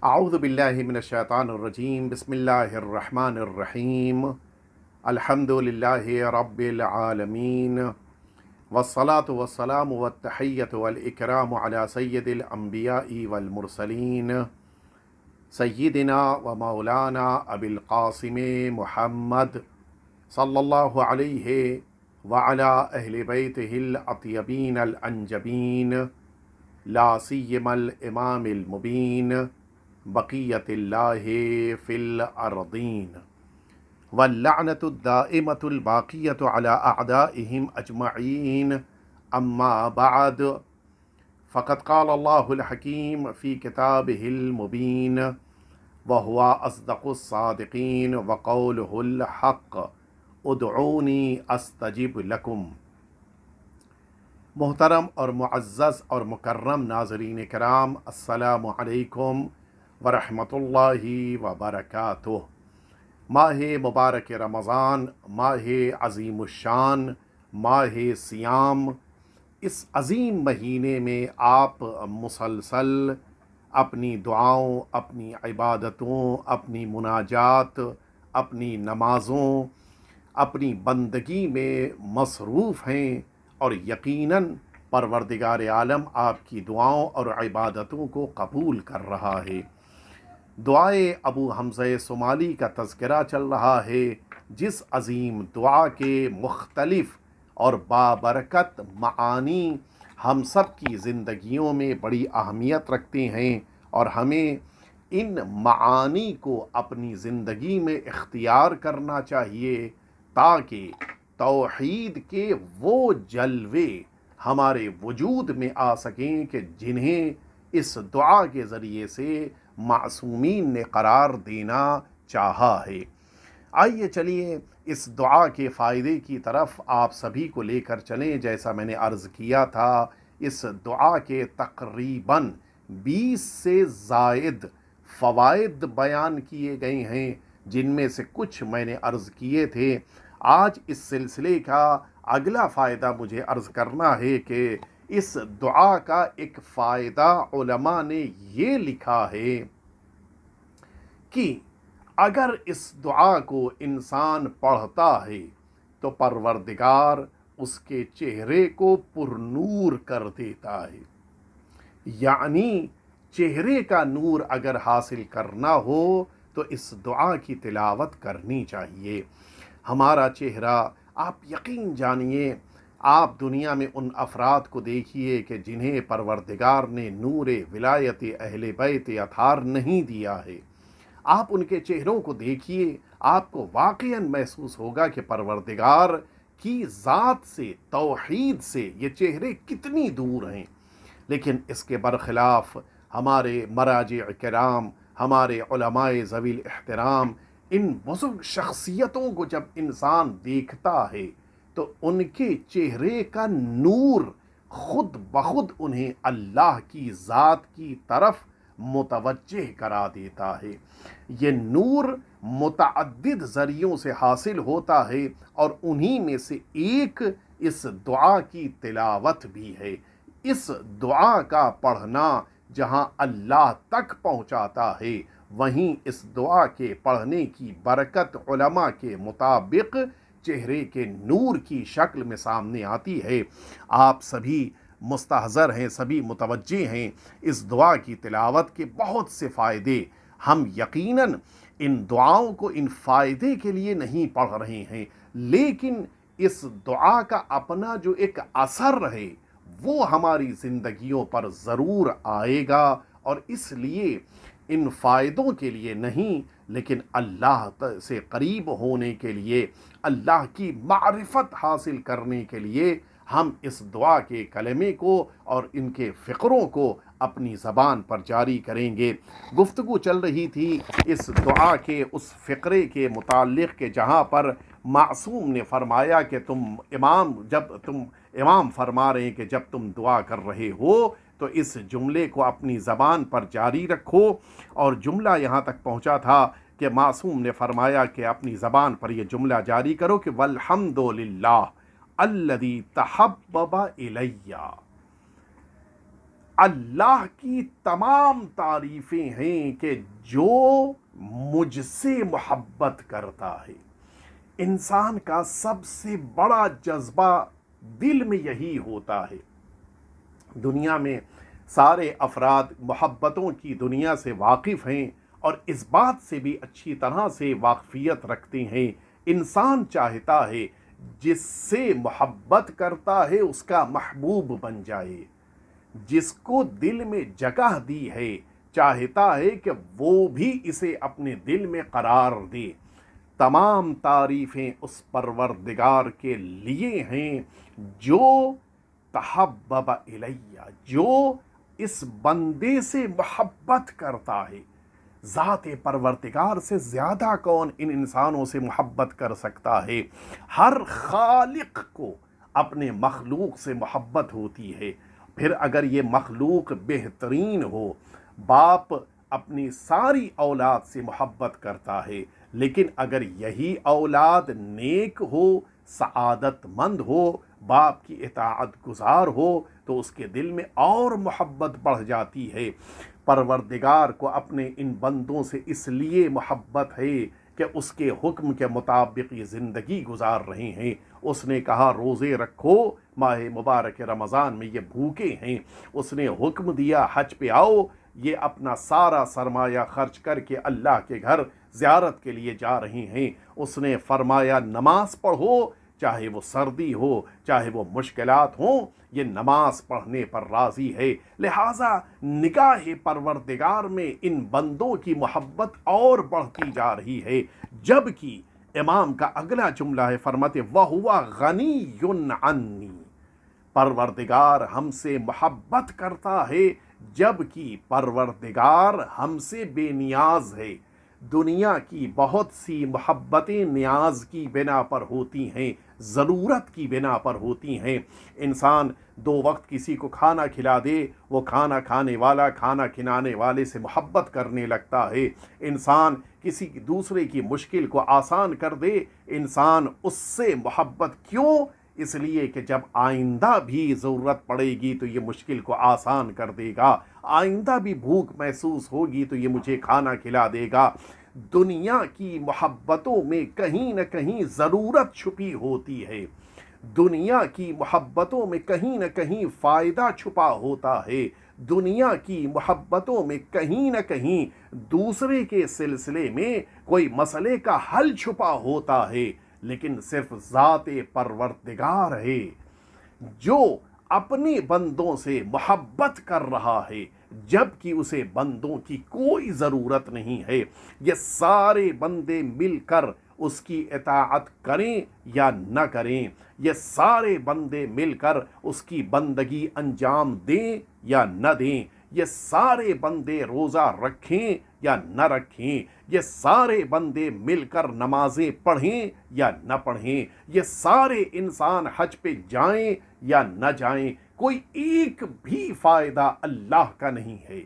अऊज़ु बिल्लाहि मिनश्शैतानिर्रजीम बिस्मिल्लाहिर्रहमानिर्रहीम अल्हम्दुलिल्लाहि रब्बिल आलमीन वस्सलातु वस्सलामु वत्तहिय्यतु वल इकरामु अला सय्यिदिल अंबियाइ वल मुरसलीन सय्यिदिना व मौलाना अबिल क़ासिम मुहम्मद सल्लल्लाहु अलैहि व अला अहलि बैतिहिल अत्यबीन अल अंजबीन ला सिय्यमल इमामिल मुबीन बक़ियतिल्लाहि फ़िल अर्दीन वल्लअनतु दाइमतुल बाक़ियतु अला अअदाइहिम अजमईन अम्मा बअद फ़क़द क़ाल अल्लाहुल हकीम फ़ी किताबिहिल मुबीन व हुवा अस्दक़ुस सादिक़ीन व क़ौलुहुल हक़ उदऊनी अस्तजिब लकुम। मोहतरम और मुअज़्ज़ज़ और मुकर्रम नाज़रीन किराम, अस्सलामु अलैकुम व रहमतुल्लाहि व बरकातुह। माह मुबारक रमज़ान, माह अज़ीमुश्शान, माह सियाम, इस अज़ीम महीने में आप मुसलसल अपनी दुआओं, अपनी इबादतों, अपनी मुनाजात, अपनी नमाज़ों, अपनी बंदगी में मसरूफ़ हैं और यकीनन परवरदिगार आलम आपकी दुआओं और इबादतों को कबूल कर रहा है। दुआए अबू हमज़ा सोमाली का तज़किरा चल रहा है, जिस अज़ीम दुआ के मुख्तलिफ़ और बाबरकत मानी हम सब की ज़िंदगियों में बड़ी अहमियत रखते हैं और हमें इन मानी को अपनी ज़िंदगी में इख्तियार करना चाहिए ताकि तौहीद के वो जलवे हमारे वजूद में आ सकें कि जिन्हें इस दुआ के ज़रिए से मासूमीन ने करार देना चाहा है। आइए चलिए इस दुआ के फ़ायदे की तरफ आप सभी को लेकर चलें। जैसा मैंने अर्ज़ किया था, इस दुआ के तकरीबन 20 से ज़ायद फ़वाइद बयान किए गए हैं, जिनमें से कुछ मैंने अर्ज़ किए थे। आज इस सिलसिले का अगला फ़ायदा मुझे अर्ज़ करना है कि इस दुआ का एक फ़ायदा उलमा ने ये लिखा है कि अगर इस दुआ को इंसान पढ़ता है तो परवरदिगार उसके चेहरे को पुरनूर कर देता है। यानी चेहरे का नूर अगर हासिल करना हो तो इस दुआ की तिलावत करनी चाहिए। हमारा चेहरा, आप यकीन जानिए, आप दुनिया में उन अफराद को देखिए कि जिन्हें परवरदिगार ने नूरे विलायत अहले बैत अतार नहीं दिया है। आप उनके चेहरों को देखिए, आपको वाक़ईन महसूस होगा कि परवरदिगार की ज़ात से, तौहीद से ये चेहरे कितनी दूर हैं। लेकिन इसके बरखिलाफ़ हमारे मराजिअ किराम, हमारे उलमाए ज़वील एहतराम, इन बुज़ुर्ग शख्सियतों को जब इंसान देखता है तो उनके चेहरे का नूर खुद बखुद उन्हें अल्लाह की ज़ात की तरफ मुतवज्जिह करा देता है। ये नूर मुतअद्दिद ज़रियों से हासिल होता है और उन्हीं में से एक इस दुआ की तिलावत भी है। इस दुआ का पढ़ना जहाँ अल्लाह तक पहुँचाता है, वहीं इस दुआ के पढ़ने की बरकत उलमा के मुताबिक चेहरे के नूर की शक्ल में सामने आती है। आप सभी मुस्तहज़र हैं, सभी मुतवज्जे हैं इस दुआ की तिलावत के बहुत से फ़ायदे। हम यकीनन इन दुआओं को इन फ़ायदे के लिए नहीं पढ़ रहे हैं, लेकिन इस दुआ का अपना जो एक असर है वो हमारी ज़िंदगियों पर ज़रूर आएगा। और इसलिए इन फ़ायदों के लिए नहीं, लेकिन अल्लाह से करीब होने के लिए, अल्लाह की मारिफत हासिल करने के लिए हम इस दुआ के कलमे को और इनके फ़िक्रों को अपनी ज़बान पर जारी करेंगे। गुफ्तगू चल रही थी इस दुआ के उस फ़िक्रे के मुताल्लिक़ के जहाँ पर मासूम ने फ़रमाया कि जब तुम इमाम फरमा रहे हैं कि जब तुम दुआ कर रहे हो तो इस जुमले को अपनी ज़बान पर जारी रखो। और जुमला यहाँ तक पहुँचा था कि मासूम ने फ़रमाया कि अपनी ज़बान पर यह जुमला जारी करो कि वल्हम्दुलिल्लाह अल्लज़ी तहब्बबा इलैया। اللہ کی تمام تعریفیں ہیں کہ جو مجھ سے محبت کرتا ہے۔ انسان کا سب سے بڑا جذبہ دل میں یہی ہوتا ہے۔ دنیا میں سارے افراد محبتوں کی دنیا سے واقف ہیں اور اس بات سے بھی اچھی طرح سے واقفیت رکھتے ہیں۔ انسان چاہتا ہے جس سے محبت کرتا ہے اس کا محبوب بن جائے، جس کو دل میں جگہ دی ہے چاہتا ہے کہ وہ بھی اسے اپنے دل میں قرار دے۔ تمام تعریفیں اس پروردگار کے لیے ہیں جو تحبب الیہ، جو اس بندے سے محبت کرتا ہے۔ ذات پروردگار سے زیادہ کون ان انسانوں سے محبت کر سکتا ہے؟ ہر خالق کو اپنے مخلوق سے محبت ہوتی ہے۔ پھر اگر یہ مخلوق بہترین ہو، باپ اپنی ساری اولاد سے محبت کرتا ہے، لیکن اگر یہی اولاد نیک ہو، سعادت مند ہو، باپ کی اطاعت گزار ہو، تو اس کے دل میں اور محبت بڑھ جاتی ہے۔ پروردگار کو اپنے ان بندوں سے اس لیے محبت ہے کہ اس کے حکم کے مطابق یہ زندگی گزار رہے ہیں۔ اس نے کہا روزے رکھو، ماہ مبارک رمضان میں یہ بھوکے ہیں۔ اس نے حکم دیا حج پہ آؤ، یہ اپنا سارا سرمایہ خرچ کر کے اللہ کے گھر زیارت کے لیے جا رہے ہیں۔ اس نے فرمایا نماز پڑھو، چاہے وہ سردی ہو، چاہے وہ مشکلات ہوں، یہ نماز پڑھنے پر راضی ہے۔ لہٰذا نگاہ پروردگار میں ان بندوں کی محبت اور بڑھتی جا رہی ہے، جبکہ امام کا اگلا جملہ ہے، فرماتے وَهُوَ غَنِيٌّ عَنِّي، پروردگار ہم سے محبت کرتا ہے جبکہ پروردگار ہم سے بے نیاز ہے۔ دنیا کی بہت سی محبتیں نیاز کی بنا پر ہوتی ہیں، ضرورت کی بنا پر ہوتی ہیں۔ انسان 2 وقت کسی کو کھانا کھلا دے، وہ کھانا کھانے والا کھانا کھلانے والے سے محبت کرنے لگتا ہے۔ انسان کسی دوسرے کی مشکل کو آسان کر دے، انسان اس سے محبت کیوں؟ اس لیے کہ جب آئندہ بھی ضرورت پڑے گی تو یہ مشکل کو آسان کر دے گا، آئندہ بھی بھوک محسوس ہوگی تو یہ مجھے کھانا کھلا دے گا۔ دنیا کی محبتوں میں کہیں نہ کہیں ضرورت چھپی ہوتی ہے، دنیا کی محبتوں میں کہیں نہ کہیں فائدہ چھپا ہوتا ہے، دنیا کی محبتوں میں کہیں نہ کہیں دوسرے کے سلسلے میں کوئی مسئلے کا حل چھپا ہوتا ہے، لیکن صرف ذات پروردگار ہے جو اپنے بندوں سے محبت کر رہا ہے جبکہ اسے بندوں کی کوئی ضرورت نہیں ہے۔ یہ سارے بندے مل کر اس کی اطاعت کریں یا نہ کریں، یہ سارے بندے مل کر اس کی بندگی انجام دیں یا نہ دیں، یہ سارے بندے روزہ رکھیں یا نہ رکھیں، یہ سارے بندے مل کر نمازیں پڑھیں یا نہ پڑھیں، یہ سارے انسان حج پہ جائیں یا نہ جائیں، کوئی ایک بھی فائدہ اللہ کا نہیں ہے۔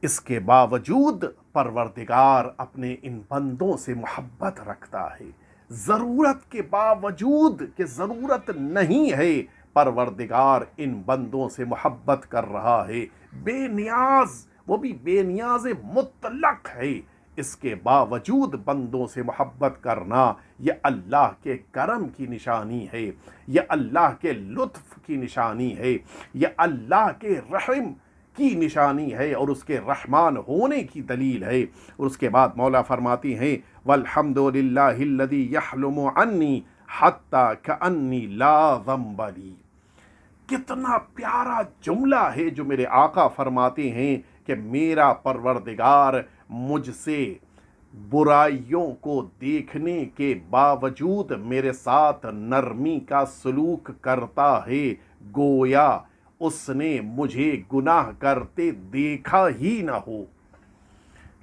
اس کے باوجود پروردگار اپنے ان بندوں سے محبت رکھتا ہے، ضرورت کے باوجود کہ ضرورت نہیں ہے، پروردگار ان بندوں سے محبت کر رہا ہے، بے نیاز، وہ بھی بے نیاز مطلق ہے۔ اس کے باوجود بندوں سے محبت کرنا یہ اللہ کے کرم کی نشانی ہے، یہ اللہ کے لطف کی نشانی ہے، یہ اللہ کے رحم کی نشانی ہے اور اس کے رحمان ہونے کی دلیل ہے۔ اور اس کے بعد مولا فرماتی ہیں وَالْحَمْدُ لِلَّهِ الَّذِي يَحْلُمُ عَنِّي حَتَّى كَأَنِّي لَا ذَنْبَ لِي۔ کتنا پیارا جملہ ہے جو میرے آقا فرماتے ہیں کہ میرا پروردگار مجھ سے برائیوں کو دیکھنے کے باوجود میرے ساتھ نرمی کا سلوک کرتا ہے، گویا اس نے مجھے گناہ کرتے دیکھا ہی نہ ہو۔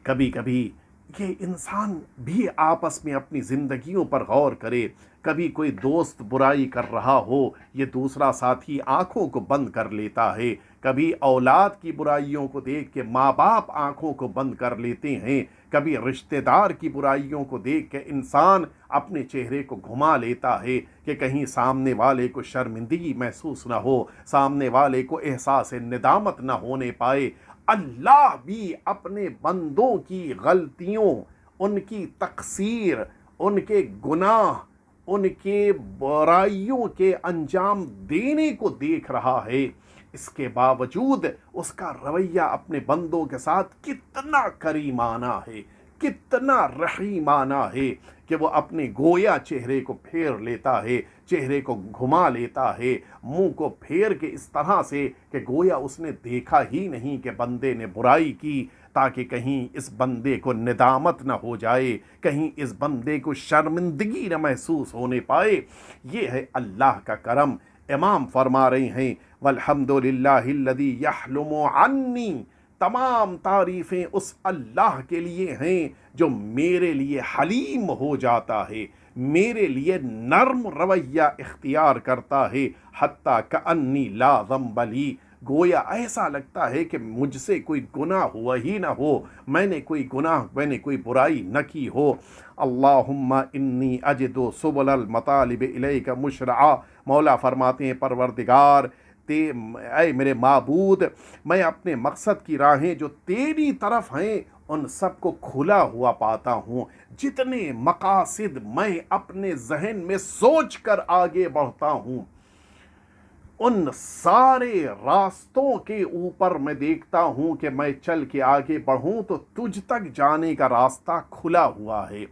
کبھی کبھی ये इंसान भी आपस में अपनी ज़िंदगियों पर गौर करे। कभी कोई दोस्त बुराई कर रहा हो, ये दूसरा साथी आंखों को बंद कर लेता है। कभी औलाद की बुराइयों को देख के माँ बाप आंखों को बंद कर लेते हैं। कभी रिश्तेदार की बुराइयों को देख के इंसान अपने चेहरे को घुमा लेता है कि कहीं सामने वाले को शर्मिंदगी महसूस न हो, सामने वाले को एहसास निदामत न होने पाए। अल्लाह भी अपने बंदों की गलतियों, उनकी तकसीर, उनके गुनाह, उनके बुराइयों के अंजाम देने को देख रहा है। इसके बावजूद उसका रवैया अपने बंदों के साथ कितना करीमाना है, कितना रहीमाना है कि वो अपने गोया चेहरे को फेर लेता है, चेहरे को घुमा लेता है, मुंह को फेर के इस तरह से कि गोया उसने देखा ही नहीं कि बंदे ने बुराई की, ताकि कहीं इस बंदे को निदामत न हो जाए, कहीं इस बंदे को शर्मिंदगी न महसूस होने पाए। ये है अल्लाह का करम। इमाम फरमा रहे हैं, वल्हम्दुलिल्लाहिल्लज़ी यहलुमु अन्नी, तमाम तारीफ़ें उस अल्लाह के लिए हैं जो मेरे लिए हलीम हो जाता है, मेरे लिए नर्म रवैया इख्तियार करता है। हत्ता कअन्नी ला ज़ंब ली, गोया ऐसा लगता है कि मुझसे कोई गुनाह हुआ ही ना हो, मैंने कोई बुराई न की हो। अल्लाहुम्मा इन्नी अजिदु सुबुलल मतालिब इलैका मुशरआ, मौला फरमाते हैं परवरदिगार ऐ मेरे माबूद, मैं अपने मकसद की राहें जो तेरी तरफ हैं उन सब को खुला हुआ पाता हूँ। जितने मकासिद मैं अपने जहन में सोच कर आगे बढ़ता हूँ, उन सारे रास्तों के ऊपर मैं देखता हूँ कि मैं चल के आगे बढ़ूँ तो तुझ तक जाने का रास्ता खुला हुआ है।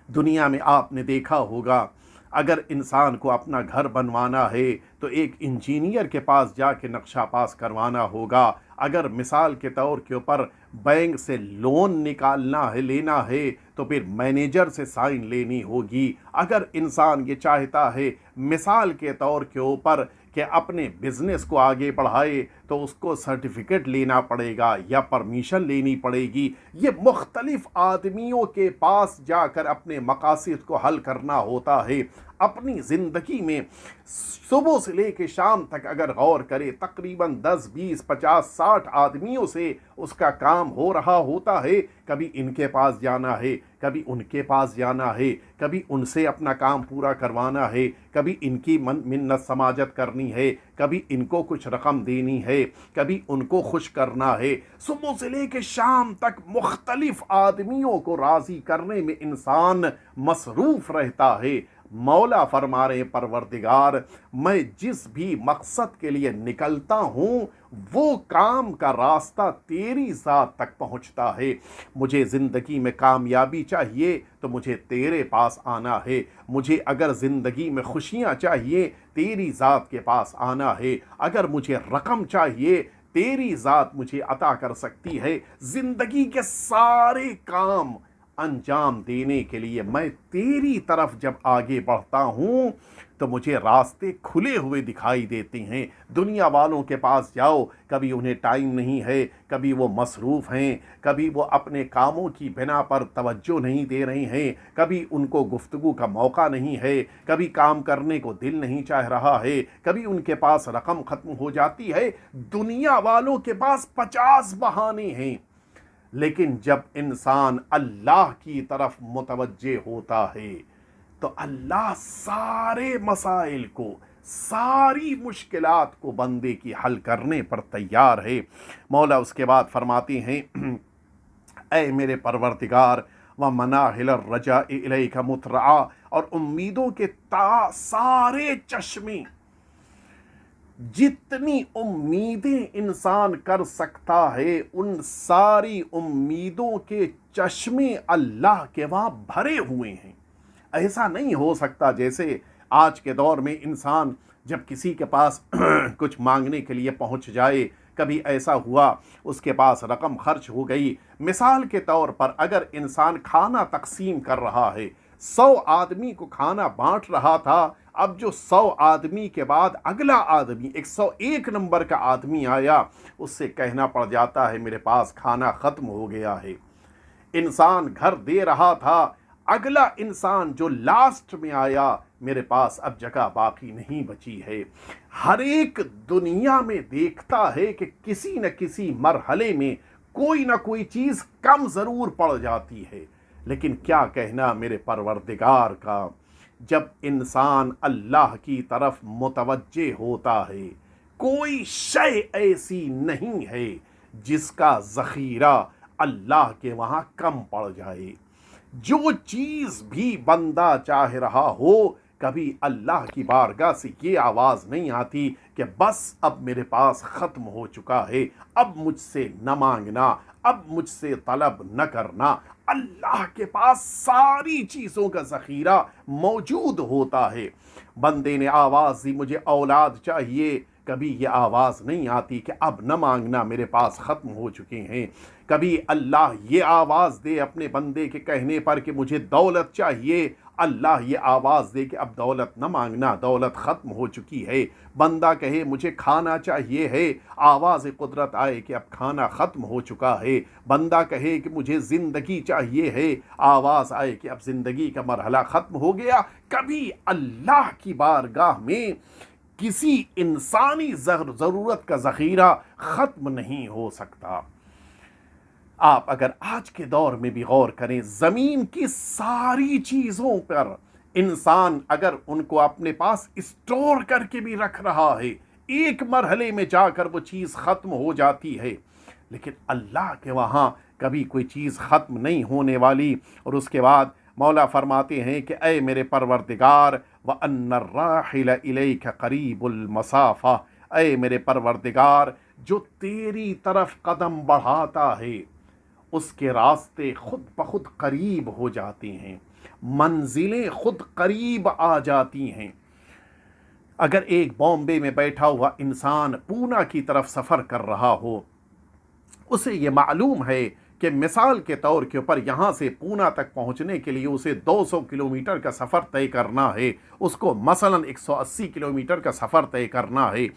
दुनिया में आपने देखा होगा, अगर इंसान को अपना घर बनवाना है तो एक इंजीनियर के पास जाके नक्शा पास करवाना होगा। अगर मिसाल के तौर के ऊपर बैंक से लोन निकालना है, लेना है, तो फिर मैनेजर से साइन लेनी होगी। अगर इंसान ये चाहता है मिसाल के तौर के ऊपर कि अपने बिज़नेस को आगे बढ़ाए, तो उसको सर्टिफिकेट लेना पड़ेगा या परमिशन लेनी पड़ेगी। ये मुख्तलिफ आदमियों के पास जाकर अपने मकासद को हल करना होता है। अपनी ज़िंदगी में सुबह से लेकर शाम तक अगर गौर करे, तकरीबन 10, 20, 50, 60 आदमियों से उसका काम हो रहा होता है। कभी इनके पास जाना है, कभी उनके पास जाना है, कभी उनसे अपना काम पूरा करवाना है, कभी इनकी मिन्नत समाजत करनी है, कभी इनको कुछ रकम देनी है, कभी उनको खुश करना है। सुबह से लेकर शाम तक मुख्तलिफ आदमियों को राज़ी करने में इंसान मसरूफ़ रहता है। मौला फरमा रहे परवरदिगार, मैं जिस भी मकसद के लिए निकलता हूँ वो काम का रास्ता तेरी ज़ात तक पहुँचता है। मुझे ज़िंदगी में कामयाबी चाहिए तो मुझे तेरे पास आना है। मुझे अगर ज़िंदगी में खुशियाँ चाहिए तेरी ज़ात के पास आना है। अगर मुझे रकम चाहिए तेरी ज़ात मुझे अता कर सकती है। ज़िंदगी के सारे काम अंजाम देने के लिए मैं तेरी तरफ जब आगे बढ़ता हूँ तो मुझे रास्ते खुले हुए दिखाई देते हैं। दुनिया वालों के पास जाओ, कभी उन्हें टाइम नहीं है, कभी वो मसरूफ़ हैं, कभी वो अपने कामों की बिना पर तवज्जो नहीं दे रहे हैं, कभी उनको गुफ्तगू का मौका नहीं है, कभी काम करने को दिल नहीं चाह रहा है, कभी उनके पास रकम ख़त्म हो जाती है। दुनिया वालों के पास 50 बहाने हैं। लेकिन जब इंसान अल्लाह की तरफ मुतवज्जे होता है तो अल्लाह सारे मसाइल को, सारी मुश्किलात को बंदे की हल करने पर तैयार है। मौला उसके बाद फरमाते हैं, ऐ मेरे परवरदिगार, व मनाहिल रजा इलैका मुतरआ, और उम्मीदों के सारे चश्मे, जितनी उम्मीदें इंसान कर सकता है उन सारी उम्मीदों के चश्मे अल्लाह के वहाँ भरे हुए हैं। ऐसा नहीं हो सकता जैसे आज के दौर में इंसान जब किसी के पास कुछ मांगने के लिए पहुंच जाए, कभी ऐसा हुआ उसके पास रकम खर्च हो गई। मिसाल के तौर पर अगर इंसान खाना तकसीम कर रहा है, 100 आदमी को खाना बांट रहा था, अब जो 100 आदमी के बाद अगला आदमी 101 नंबर का आदमी आया, उससे कहना पड़ जाता है मेरे पास खाना ख़त्म हो गया है। इंसान घर दे रहा था, अगला इंसान जो लास्ट में आया, मेरे पास अब जगह बाकी नहीं बची है। हर एक दुनिया में देखता है कि किसी न किसी मरहले में कोई ना कोई चीज़ कम ज़रूर पड़ जाती है, लेकिन क्या कहना मेरे परवरदिगार का, जब इंसान अल्लाह की तरफ मुतवज्जे होता है, कोई शय ऐसी नहीं है जिसका ज़ख़ीरा अल्लाह के वहाँ कम पड़ जाए। जो चीज़ भी बंदा चाह रहा हो, कभी अल्लाह की बारगाह से ये आवाज़ नहीं आती कि बस अब मेरे पास ख़त्म हो चुका है, अब मुझसे न मांगना, अब मुझसे तलब न करना। अल्लाह के पास सारी चीज़ों का ज़ख़ीरा मौजूद होता है। बंदे ने आवाज़ दी मुझे औलाद चाहिए, कभी ये आवाज़ नहीं आती कि अब न मांगना, मेरे पास ख़त्म हो चुके हैं। कभी अल्लाह ये आवाज़ दे अपने बंदे के कहने पर कि मुझे दौलत चाहिए, अल्लाह ये आवाज़ दे कि अब दौलत न मांगना, दौलत ख़त्म हो चुकी है। बंदा कहे मुझे खाना चाहिए है, आवाज़ कुदरत आए कि अब खाना ख़त्म हो चुका है। बंदा कहे कि मुझे ज़िंदगी चाहिए है, आवाज़ आए कि अब ज़िंदगी का मरहला ख़त्म हो गया। कभी अल्लाह की बारगाह में किसी इंसानी ज़रूरत का ज़ख़ीरा ख़त्म नहीं हो सकता। आप अगर आज के दौर में भी गौर करें, ज़मीन की सारी चीज़ों पर इंसान अगर उनको अपने पास स्टोर करके भी रख रहा है, एक मरहले में जाकर वो चीज़ ख़त्म हो जाती है, लेकिन अल्लाह के वहाँ कभी कोई चीज़ ख़त्म नहीं होने वाली। और उसके बाद मौला फरमाते हैं कि ऐ मेरे परवरदिगार, व अन्नर्राहिल इलैका करीबुल मसाफ़ा, ऐ मेरे परवरदिगार, जो तेरी तरफ कदम बढ़ाता है उसके रास्ते खुद ब खुद करीब हो जाते हैं, मंजिलें खुद करीब आ जाती हैं। अगर एक बॉम्बे में बैठा हुआ इंसान पूना की तरफ सफ़र कर रहा हो, उसे ये मालूम है कि मिसाल के तौर के ऊपर यहाँ से पूना तक पहुँचने के लिए उसे 200 किलोमीटर का सफ़र तय करना है, उसको मसलन 180 किलोमीटर का सफ़र तय करना है।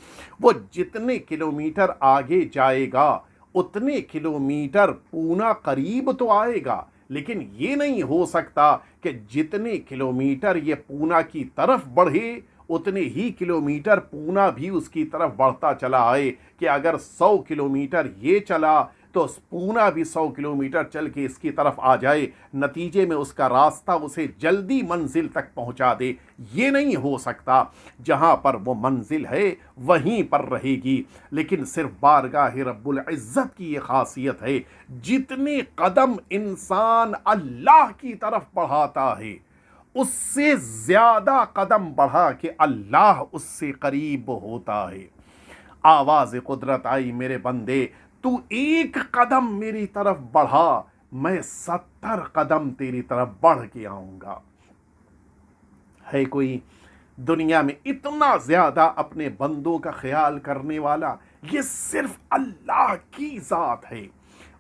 वो जितने किलोमीटर आगे जाएगा उतने किलोमीटर पूना करीब तो आएगा, लेकिन ये नहीं हो सकता कि जितने किलोमीटर ये पूना की तरफ बढ़े उतने ही किलोमीटर पूना भी उसकी तरफ बढ़ता चला आए, कि अगर 100 किलोमीटर ये चला तो पूना भी 100 किलोमीटर चल के इसकी तरफ आ जाए, नतीजे में उसका रास्ता उसे जल्दी मंजिल तक पहुंचा दे। ये नहीं हो सकता, जहां पर वो मंजिल है वहीं पर रहेगी। लेकिन सिर्फ बारगाह रब्बुल इज़्ज़त की ये खासियत है, जितने कदम इंसान अल्लाह की तरफ बढ़ाता है उससे ज़्यादा कदम बढ़ा कि अल्लाह उससे करीब होता है। आवाज़ कुदरत आई, मेरे बंदे तू एक कदम मेरी तरफ बढ़ा, मैं 70 कदम तेरी तरफ बढ़ के आऊँगा। है कोई दुनिया में इतना ज़्यादा अपने बंदों का ख्याल करने वाला? ये सिर्फ अल्लाह की ज़ात है।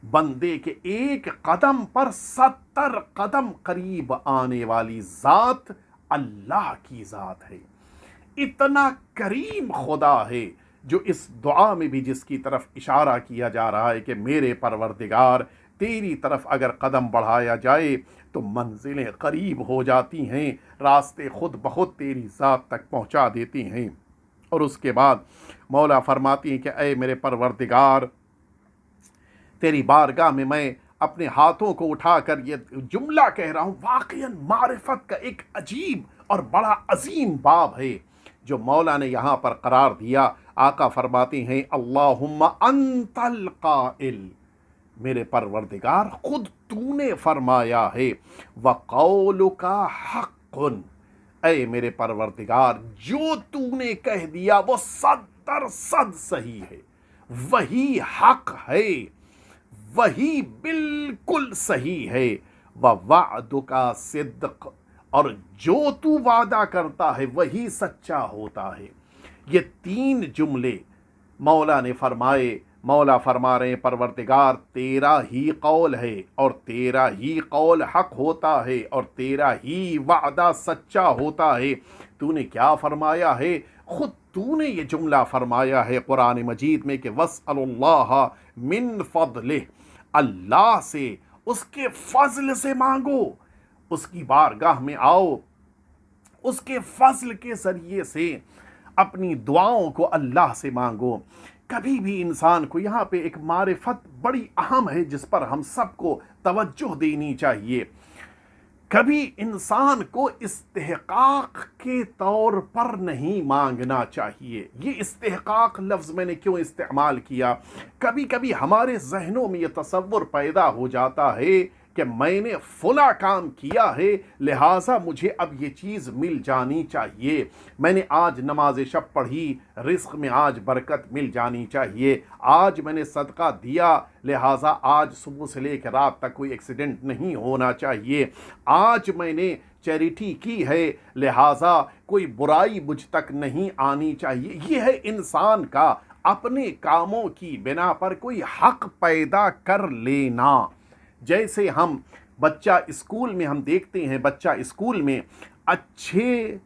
बंदे के एक कदम पर 70 कदम करीब आने वाली ज़ात अल्लाह की ज़ात है। इतना करीम खुदा है जो इस दुआ में भी जिसकी तरफ इशारा किया जा रहा है कि मेरे परवरदिगार तेरी तरफ अगर कदम बढ़ाया जाए तो मंजिलें करीब हो जाती हैं, रास्ते खुद ब खुद तेरी ज़ात तक पहुंचा देती हैं। और उसके बाद मौला फरमाती हैं कि ऐ मेरे परवरदिगार, तेरी बारगाह में मैं अपने हाथों को उठाकर ये जुमला कह रहा हूँ। वाक़ईन मारिफत का एक अजीब और बड़ा अजीम बाब है जो मौला ने यहाँ पर करार दिया। आका फरमाते हैं अल्लाहुम्मा अंतल काइल, मेरे परवरदिगार खुद तूने फरमाया है, व कौलुका हक़्क़ुन, ऐ मेरे परवरदिगार जो तूने कह दिया वो 100% सही है, वही हक है, वही बिल्कुल सही है। व वादुका सिद्क़, और जो तू वादा करता है वही सच्चा होता है। ये 3 जुमले मौला ने फरमाए। मौला फरमा रहे हैं परवरदिगार तेरा ही कौल है और तेरा ही कौल हक होता है और तेरा ही वादा सच्चा होता है। तूने क्या फरमाया है? खुद तूने ये जुमला फरमाया है कुरान मजीद में कि वस्अलुल्लाह मिन फضलिह, अल्लाह से اس کے فضل سے مانگو، اس کی بارگاہ میں آؤ، اس کے فضل کے ذریعے سے اپنی دعاؤں کو اللہ سے مانگو۔ کبھی بھی انسان کو، یہاں پہ ایک معرفت بڑی اہم ہے جس پر ہم سب کو توجہ دینی چاہیے، کبھی انسان کو استحقاق کے طور پر نہیں مانگنا چاہیے۔ یہ استحقاق لفظ میں نے کیوں استعمال کیا؟ کبھی کبھی ہمارے ذہنوں میں یہ تصور پیدا ہو جاتا ہے کہ میں نے فلاں کام کیا ہے لہٰذا مجھے اب یہ چیز مل جانی چاہیے، میں نے آج نماز شب پڑھی رزق میں آج برکت مل جانی چاہیے، آج میں نے صدقہ دیا لہٰذا آج صبح سے لے کے رات تک کوئی ایکسیڈنٹ نہیں ہونا چاہیے، آج میں نے چیریٹی کی ہے لہٰذا کوئی برائی مجھ تک نہیں آنی چاہیے۔ یہ ہے انسان کا اپنے کاموں کی بنا پر کوئی حق پیدا کر لینا۔ جیسے ہم بچہ اسکول میں ہم دیکھتے ہیں، بچہ اسکول میں اچھے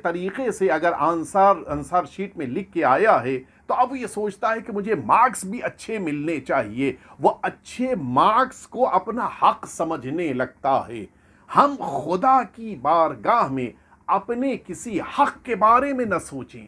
طریقے سے اگر آنسر شیٹ میں لکھ کے آیا ہے تو اب یہ سوچتا ہے کہ مجھے مارکس بھی اچھے ملنے چاہیے، وہ اچھے مارکس کو اپنا حق سمجھنے لگتا ہے۔ ہم خدا کی بارگاہ میں اپنے کسی حق کے بارے میں نہ سوچیں،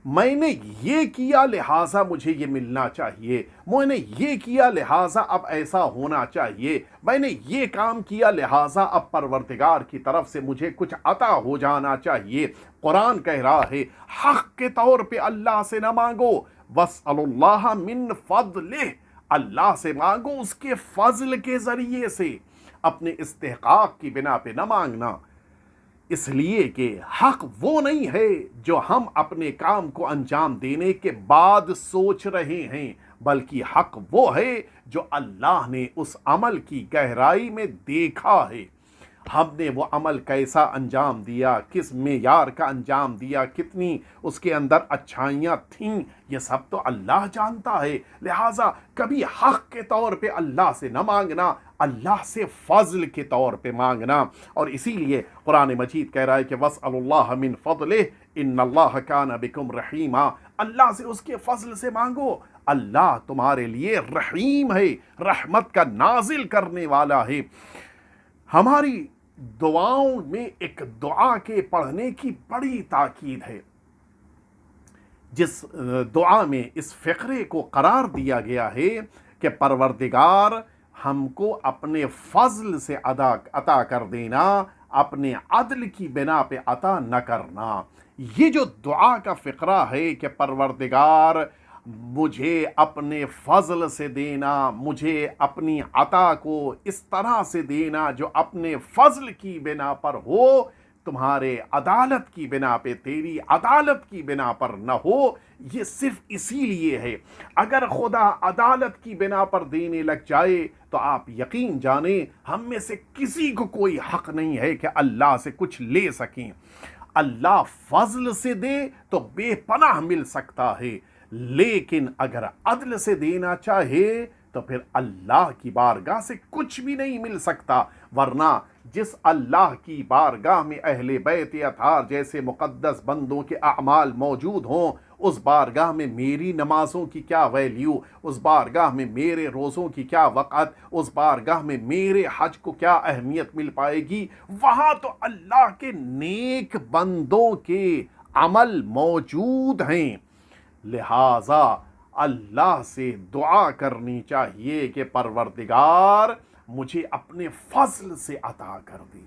میں نے یہ کیا لہٰذا مجھے یہ ملنا چاہیے، میں نے یہ کیا لہٰذا اب ایسا ہونا چاہیے، میں نے یہ کام کیا لہٰذا اب پروردگار کی طرف سے مجھے کچھ عطا ہو جانا چاہیے۔ قرآن کہہ رہا ہے حق کے طور پہ اللہ سے نہ مانگو، وَاسْأَلُوا اللَّهَ مِن فَضْلِهِ، اللہ سے مانگو اس کے فضل کے ذریعے سے، اپنے استحقاق کی بنا پہ نہ مانگنا، اس لیے کہ حق وہ نہیں ہے جو ہم اپنے کام کو انجام دینے کے بعد سوچ رہے ہیں، بلکہ حق وہ ہے جو اللہ نے اس عمل کی گہرائی میں دیکھا ہے، ہم نے وہ عمل کیسا انجام دیا، کس معیار کا انجام دیا، کتنی اس کے اندر اچھائیاں تھیں، یہ سب تو اللہ جانتا ہے۔ لہٰذا کبھی حق کے طور پہ اللہ سے نہ مانگنا، اللہ سے فضل کے طور پہ مانگنا۔ اور اسی لیے قرآن مجید کہہ رہا ہے کہ وَاسْأَلُوا اللَّهَ مِن فَضْلِهِ إِنَّ اللَّهَ كَانَ بِكُمْ رَحِيمًا، اللہ سے اس کے فضل سے مانگو، اللہ تمہارے لیے رحیم ہے، رحمت کا نازل کرنے والا ہے۔ ہماری دعاؤں میں ایک دعا کے پڑھنے کی بڑی تاکید ہے، جس دعا میں اس فقرے کو قرار دیا گیا ہے کہ پروردگار ہم کو اپنے فضل سے عطا کر دینا، اپنے عدل کی بنا پہ عطا نہ کرنا۔ یہ جو دعا کا فقرہ ہے کہ پروردگار مجھے اپنے فضل سے دینا، مجھے اپنی عطا کو اس طرح سے دینا جو اپنے فضل کی بنا پر ہو، تمہارے عدالت کی بنا پہ، تیری عدالت کی بنا پر نہ ہو، یہ صرف اسی لیے ہے۔ اگر خدا عدالت کی بنا پر دینے لگ جائے تو آپ یقین جانیں ہم میں سے کسی کو کوئی حق نہیں ہے کہ اللہ سے کچھ لے سکیں۔ اللہ فضل سے دے تو بے پناہ مل سکتا ہے، لیکن اگر عدل سے دینا چاہے تو پھر اللہ کی بارگاہ سے کچھ بھی نہیں مل سکتا۔ ورنہ جس اللہ کی بارگاہ میں اہل بیت اطہار جیسے مقدس بندوں کے اعمال موجود ہوں، اس بارگاہ میں میری نمازوں کی کیا ویلیو، اس بارگاہ میں میرے روزوں کی کیا وقت، اس بارگاہ میں میرے حج کو کیا اہمیت مل پائے گی؟ وہاں تو اللہ کے نیک بندوں کے عمل موجود ہیں۔ لہٰذا اللہ سے دعا کرنی چاہیے کہ پروردگار مجھے اپنے فضل سے عطا کر دے۔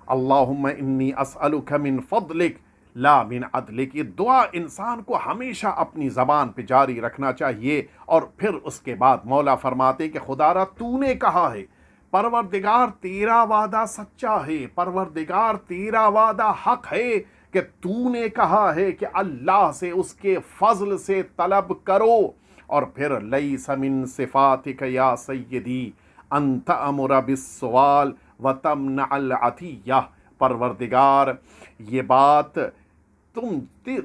اللہم انی اسألک من فضلک لا من عدلک، یہ دعا انسان کو ہمیشہ اپنی زبان پہ جاری رکھنا چاہیے۔ اور پھر اس کے بعد مولا فرماتے کہ خدارا تو نے کہا ہے، پروردگار تیرا وعدہ سچا ہے، پروردگار تیرا وعدہ حق ہے کہ تو نے کہا ہے کہ اللہ سے اس کے فضل سے طلب کرو۔ اور پھر لیس من صفاتک یا سیدی ان تأمر بالسؤال وتمنع العطیہ، پروردگار یہ بات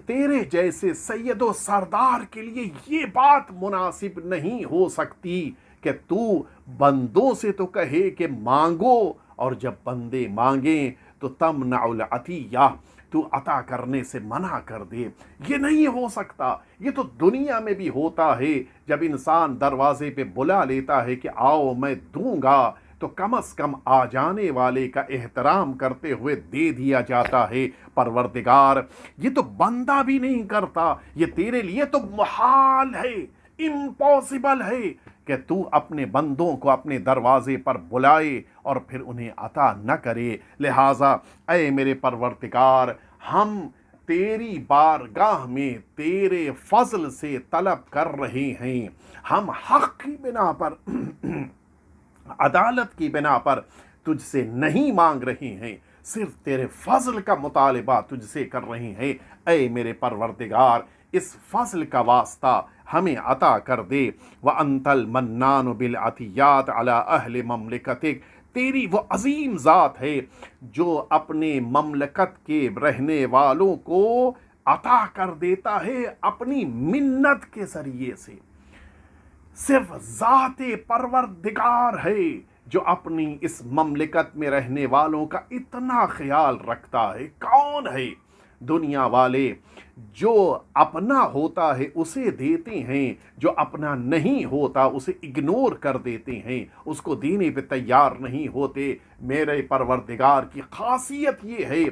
تیرے جیسے سید و سردار کے لیے یہ بات مناسب نہیں ہو سکتی کہ تو بندوں سے تو کہے کہ مانگو، اور جب بندے مانگیں تو تمنع العطیہ، تو عطا کرنے سے منع کر دے۔ یہ نہیں ہو سکتا۔ یہ تو دنیا میں بھی ہوتا ہے، جب انسان دروازے پہ بلا لیتا ہے کہ آؤ میں دوں گا، تو کم از کم آ جانے والے کا احترام کرتے ہوئے دے دیا جاتا ہے۔ پروردگار یہ تو بندہ بھی نہیں کرتا، یہ تیرے لیے تو محال ہے، امپاسبل ہے کہ تو اپنے بندوں کو اپنے دروازے پر بلائے اور پھر انہیں عطا نہ کرے۔ لہٰذا اے میرے پروردگار، ہم تیری بارگاہ میں تیرے فضل سے طلب کر رہے ہیں، ہم حق کی بنا پر عدالت کی بنا پر تجھ سے نہیں مانگ رہے ہیں، صرف تیرے فضل کا مطالبہ تجھ سے کر رہے ہیں۔ اے میرے پروردگار، اس فضل کا واسطہ ہمیں عطا کر دے۔ وَأَنْتَ الْمَنَّانُ بِالْعَطِيَّاتِ عَلَىٰ أَهْلِ مَمْلِكَتِكَ، تیری وہ عظیم ذات ہے جو اپنے مملکت کے رہنے والوں کو عطا کر دیتا ہے اپنی منت کے ذریعے سے۔ صرف ذات پروردگار ہے جو اپنی اس مملکت میں رہنے والوں کا اتنا خیال رکھتا ہے۔ کون ہے؟ دنیا والے جو اپنا ہوتا ہے اسے دیتے ہیں، جو اپنا نہیں ہوتا اسے اگنور کر دیتے ہیں، اس کو دینے پہ تیار نہیں ہوتے۔ میرے پروردگار کی خاصیت یہ ہے،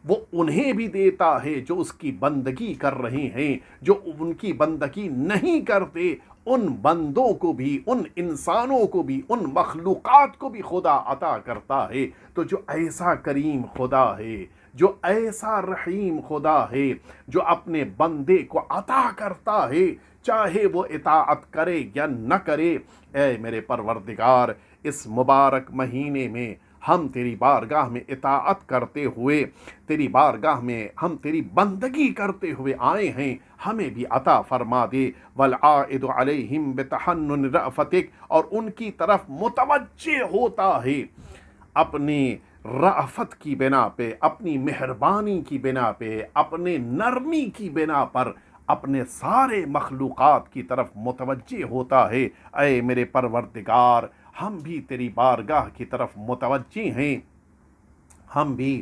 وہ انہیں بھی دیتا ہے جو اس کی بندگی کر رہے ہیں، جو ان کی بندگی نہیں کرتے ان بندوں کو بھی، ان انسانوں کو بھی، ان مخلوقات کو بھی خدا عطا کرتا ہے۔ تو جو ایسا کریم خدا ہے، جو ایسا رحیم خدا ہے، جو اپنے بندے کو عطا کرتا ہے، چاہے وہ اطاعت کرے یا نہ کرے، اے میرے پروردگار اس مبارک مہینے میں ہم تیری بارگاہ میں اطاعت کرتے ہوئے، تیری بارگاہ میں ہم تیری بندگی کرتے ہوئے آئے ہیں، ہمیں بھی عطا فرما دے۔ والعائد علیہم بتحنن رأفتک، اور ان کی طرف متوجہ ہوتا ہے اپنی رأفت کی بنا پہ، اپنی مہربانی کی بنا پہ، اپنے نرمی کی بنا پر اپنے سارے مخلوقات کی طرف متوجہ ہوتا ہے۔ اے میرے پروردگار، ہم بھی تیری بارگاہ کی طرف متوجہ ہیں، ہم بھی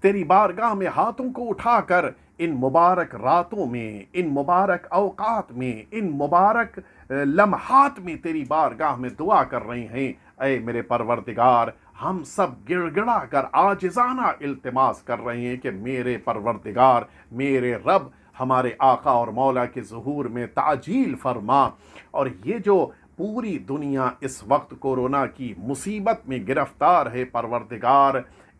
تیری بارگاہ میں ہاتھوں کو اٹھا کر ان مبارک راتوں میں، ان مبارک اوقات میں، ان مبارک لمحات میں تیری بارگاہ میں دعا کر رہے ہیں۔ اے میرے پروردگار، ہم سب گڑ گڑا کر عاجزانہ التماس کر رہے ہیں کہ میرے پروردگار، میرے رب، ہمارے آقا اور مولا کے ظہور میں تعجیل فرما۔ اور یہ جو پوری دنیا اس وقت کورونا کی مصیبت میں گرفتار ہے، پروردگار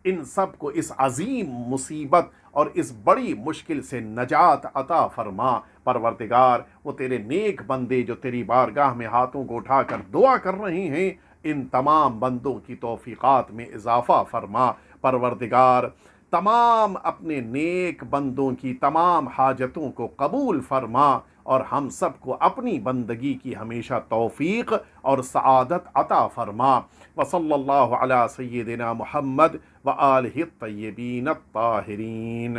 ان سب کو اس عظیم مصیبت اور اس بڑی مشکل سے نجات عطا فرما۔ پروردگار وہ تیرے نیک بندے جو تیری بارگاہ میں ہاتھوں کو اٹھا کر دعا کر رہے ہیں، ان تمام بندوں کی توفیقات میں اضافہ فرما۔ پروردگار تمام اپنے نیک بندوں کی تمام حاجتوں کو قبول فرما، اور ہم سب کو اپنی بندگی کی ہمیشہ توفیق اور سعادت عطا فرما۔ وصلی اللہ علی سیدنا محمد وآلہ الطیبین الطاہرین۔